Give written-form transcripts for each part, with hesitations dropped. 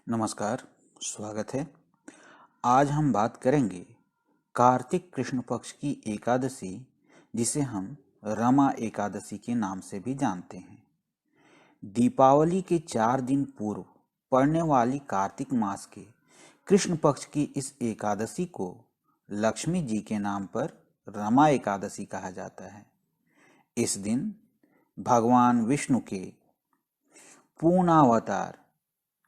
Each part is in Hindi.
नमस्कार, स्वागत है। आज हम बात करेंगे कार्तिक कृष्ण पक्ष की एकादशी, जिसे हम रमा एकादशी के नाम से भी जानते हैं। दीपावली के 4 दिन पूर्व पड़ने वाली कार्तिक मास के कृष्ण पक्ष की इस एकादशी को लक्ष्मी जी के नाम पर रमा एकादशी कहा जाता है। इस दिन भगवान विष्णु के पूर्णावतार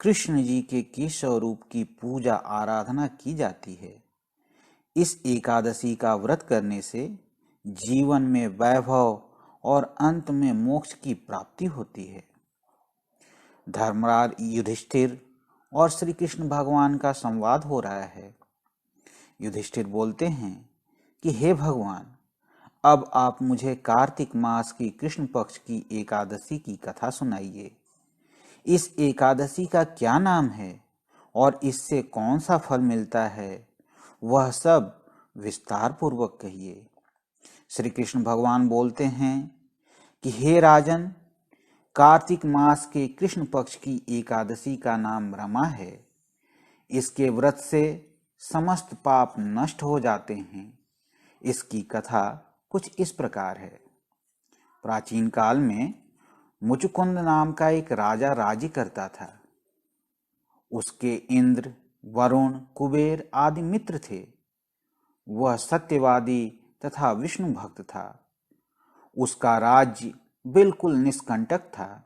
कृष्ण जी के केशव रूप की पूजा आराधना की जाती है। इस एकादशी का व्रत करने से जीवन में वैभव और अंत में मोक्ष की प्राप्ति होती है। धर्मराज युधिष्ठिर और श्री कृष्ण भगवान का संवाद हो रहा है। युधिष्ठिर बोलते हैं कि हे भगवान, अब आप मुझे कार्तिक मास की कृष्ण पक्ष की एकादशी की कथा सुनाइए। इस एकादशी का क्या नाम है और इससे कौन सा फल मिलता है, वह सब विस्तार पूर्वक कहिए। श्री कृष्ण भगवान बोलते हैं कि हे राजन, कार्तिक मास के कृष्ण पक्ष की एकादशी का नाम रमा है। इसके व्रत से समस्त पाप नष्ट हो जाते हैं। इसकी कथा कुछ इस प्रकार है। प्राचीन काल में मुचुकुंद नाम का एक राजा राज्य करता था। उसके इंद्र, वरुण, कुबेर आदि मित्र थे। वह सत्यवादी तथा विष्णु भक्त था। उसका राज्य बिल्कुल निष्कंटक था।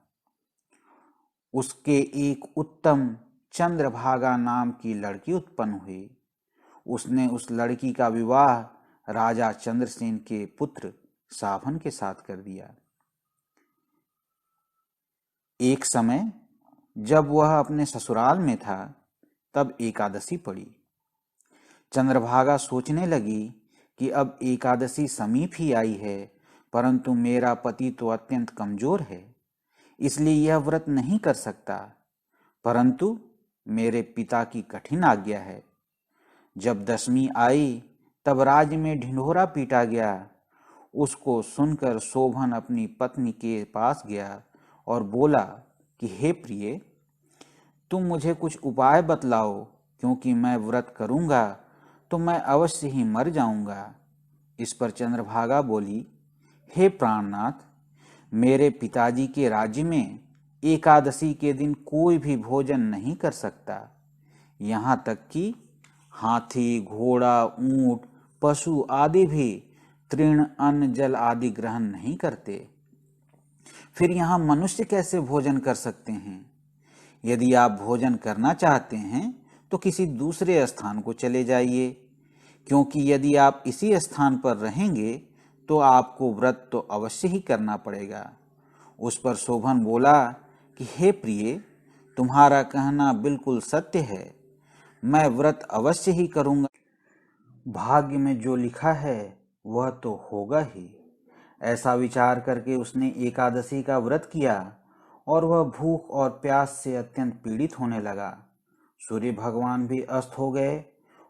उसके एक उत्तम चंद्रभागा नाम की लड़की उत्पन्न हुई। उसने उस लड़की का विवाह राजा चंद्रसेन के पुत्र सावन के साथ कर दिया। एक समय जब वह अपने ससुराल में था, तब एकादशी पड़ी। चंद्रभागा सोचने लगी कि अब एकादशी समीप ही आई है, परंतु मेरा पति तो अत्यंत कमजोर है, इसलिए यह व्रत नहीं कर सकता। परंतु मेरे पिता की कठिन आज्ञा है। जब दशमी आई, तब राज्य में ढिंढोरा पीटा गया। उसको सुनकर शोभन अपनी पत्नी के पास गया और बोला कि हे प्रिय, तुम मुझे कुछ उपाय बतलाओ, क्योंकि मैं व्रत करूंगा तो मैं अवश्य ही मर जाऊंगा। इस पर चंद्रभागा बोली, हे प्राणनाथ, मेरे पिताजी के राज्य में एकादशी के दिन कोई भी भोजन नहीं कर सकता। यहाँ तक कि हाथी, घोड़ा, ऊंट, पशु आदि भी तृण, अन्न, जल आदि ग्रहण नहीं करते। फिर यहाँ मनुष्य कैसे भोजन कर सकते हैं? यदि आप भोजन करना चाहते हैं तो किसी दूसरे स्थान को चले जाइए, क्योंकि यदि आप इसी स्थान पर रहेंगे तो आपको व्रत तो अवश्य ही करना पड़ेगा। उस पर शोभन बोला कि हे प्रिय, तुम्हारा कहना बिल्कुल सत्य है। मैं व्रत अवश्य ही करूंगा। भाग्य में जो लिखा है वह तो होगा ही। ऐसा विचार करके उसने एकादशी का व्रत किया और वह भूख और प्यास से अत्यंत पीड़ित होने लगा। सूर्य भगवान भी अस्त हो गए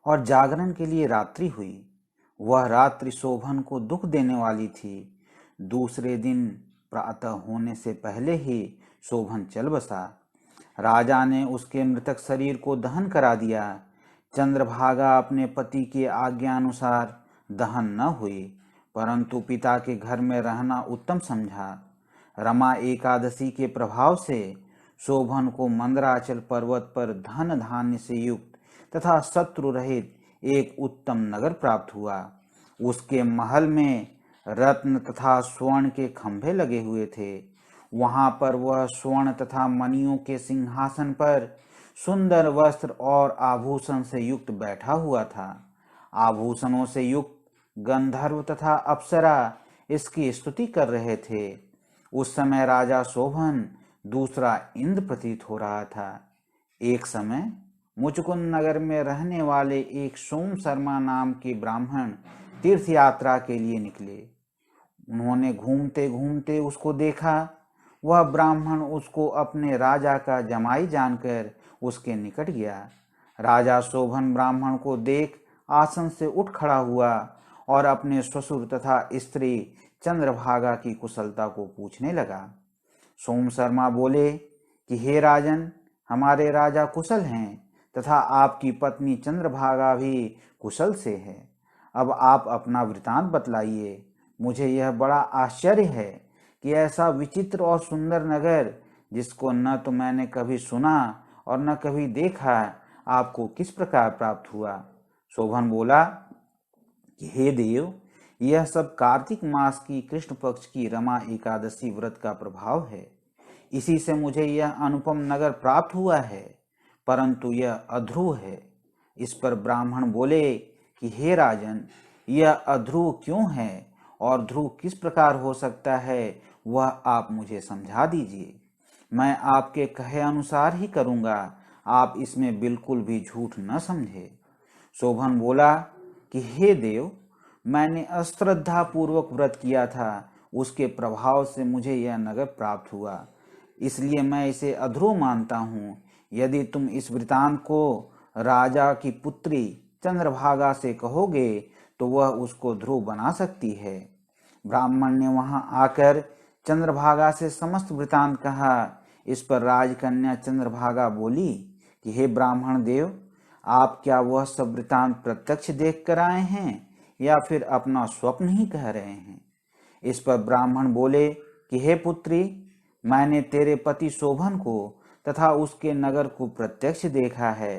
और जागरण के लिए रात्रि हुई। वह रात्रि शोभन को दुख देने वाली थी। दूसरे दिन प्रातः होने से पहले ही शोभन चल बसा। राजा ने उसके मृतक शरीर को दहन करा दिया। चंद्रभागा अपने पति के आज्ञा अनुसार दहन न हुई, परंतु पिता के घर में रहना उत्तम समझा। रमा एकादशी के प्रभाव से शोभन को मंदराचल पर्वत पर धन धान्य से युक्त तथा शत्रु रहित एक उत्तम नगर प्राप्त हुआ। उसके महल में रत्न तथा स्वर्ण के खंभे लगे हुए थे। वहां पर वह स्वर्ण तथा मणियों के सिंहासन पर सुंदर वस्त्र और आभूषण से युक्त बैठा हुआ था। आभूषणों से युक्त गंधर्व तथा अप्सरा इसकी स्तुति कर रहे थे। उस समय राजा शोभन दूसरा इंद्र प्रतीत हो रहा था। एक समय मुचकुंद नगर में रहने वाले एक सोम शर्मा नाम के ब्राह्मण तीर्थ यात्रा के लिए निकले। उन्होंने घूमते घूमते उसको देखा। वह ब्राह्मण उसको अपने राजा का जमाई जानकर उसके निकट गया। राजा शोभन ब्राह्मण को देख आसन से उठ खड़ा हुआ और अपने ससुर तथा स्त्री चंद्रभागा की कुशलता को पूछने लगा। सोम शर्मा बोले कि हे राजन, हमारे राजा कुशल हैं तथा आपकी पत्नी चंद्रभागा भी कुशल से है। अब आप अपना वृतांत बतलाइए। मुझे यह बड़ा आश्चर्य है कि ऐसा विचित्र और सुंदर नगर, जिसको न तो मैंने कभी सुना और न कभी देखा, आपको किस प्रकार प्राप्त हुआ। शोभन बोला कि हे देव, यह सब कार्तिक मास की कृष्ण पक्ष की रमा एकादशी व्रत का प्रभाव है। इसी से मुझे यह अनुपम नगर प्राप्त हुआ है, परंतु यह अध्रुव है। इस पर ब्राह्मण बोले कि हे राजन, यह अध्रुव क्यों है और ध्रुव किस प्रकार हो सकता है, वह आप मुझे समझा दीजिए। मैं आपके कहे अनुसार ही करूँगा, आप इसमें बिल्कुल भी झूठ न समझे। शोभन बोला कि हे देव, मैंने अश्रद्धा पूर्वक व्रत किया था, उसके प्रभाव से मुझे यह नगर प्राप्त हुआ, इसलिए मैं इसे अध्रुव मानता हूँ। यदि तुम इस वृतांत को राजा की पुत्री चंद्रभागा से कहोगे तो वह उसको ध्रुव बना सकती है। ब्राह्मण ने वहां आकर चंद्रभागा से समस्त वृतांत कहा। इस पर राजकन्या चंद्रभागा बोली कि हे ब्राह्मण देव, आप क्या वह सब वृतांत प्रत्यक्ष देख कर आए हैं या फिर अपना स्वप्न ही कह रहे हैं। इस पर ब्राह्मण बोले कि हे पुत्री, मैंने तेरे पति शोभन को तथा उसके नगर को प्रत्यक्ष देखा है,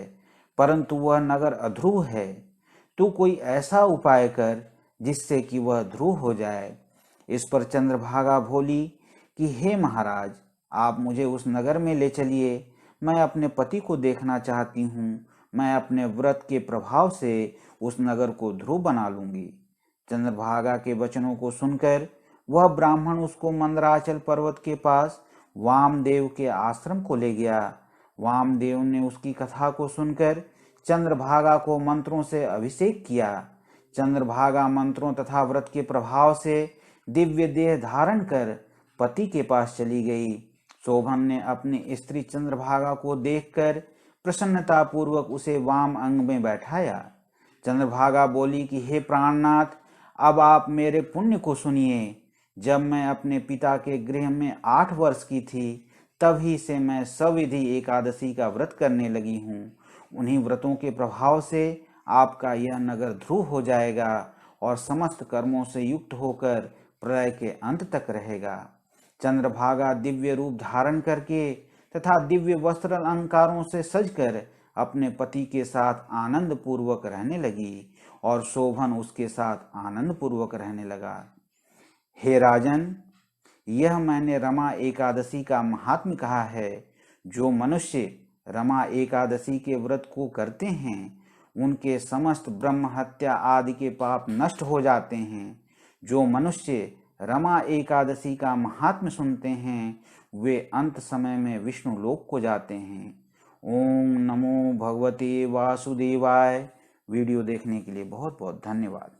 परंतु वह नगर अध्रुव है। तू कोई ऐसा उपाय कर जिससे कि वह ध्रुव हो जाए। इस पर चंद्रभागा बोली कि हे महाराज, आप मुझे उस नगर में ले चलिए, मैं अपने पति को देखना चाहती हूँ। मैं अपने व्रत के प्रभाव से उस नगर को ध्रुव बना लूंगी। चंद्रभागा के वचनों को सुनकर वह ब्राह्मण उसको मंदराचल पर्वत के पास वामदेव के आश्रम को ले गया। वामदेव ने उसकी कथा को सुनकर चंद्रभागा को मंत्रों से अभिषेक किया। चंद्रभागा मंत्रों तथा व्रत के प्रभाव से दिव्य देह धारण कर पति के पास चली गई। शोभन ने अपनी स्त्री चंद्रभागा को देखकर प्रसन्नता पूर्वक उसे वाम अंग में बैठाया। चंद्रभागा बोली कि हे प्राणनाथ, अब आप मेरे पुण्य को सुनिए। जब मैं अपने पिता के गृह में 8 वर्ष की थी, तभी से मैं सविधि एकादशी का व्रत करने लगी हूँ। उन्हीं व्रतों के प्रभाव से आपका यह नगर ध्रुव हो जाएगा और समस्त कर्मों से युक्त होकर प्रलय के अंत तक रहेगा। चंद्रभागा दिव्य रूप धारण करके तथा दिव्य वस्त्र अलंकारों से सजकर अपने पति के साथ आनंद पूर्वक रहने लगी और शोभन उसके साथ आनंद पूर्वक रहने लगा। हे राजन, यह मैंने रमा एकादशी का महात्म्य कहा है। जो मनुष्य रमा एकादशी के व्रत को करते हैं, उनके समस्त ब्रह्म हत्या आदि के पाप नष्ट हो जाते हैं। जो मनुष्य रमा एकादशी का महात्म्य सुनते हैं, वे अंत समय में विष्णु लोक को जाते हैं। ओम नमो भगवते वासुदेवाय। वीडियो देखने के लिए बहुत बहुत धन्यवाद।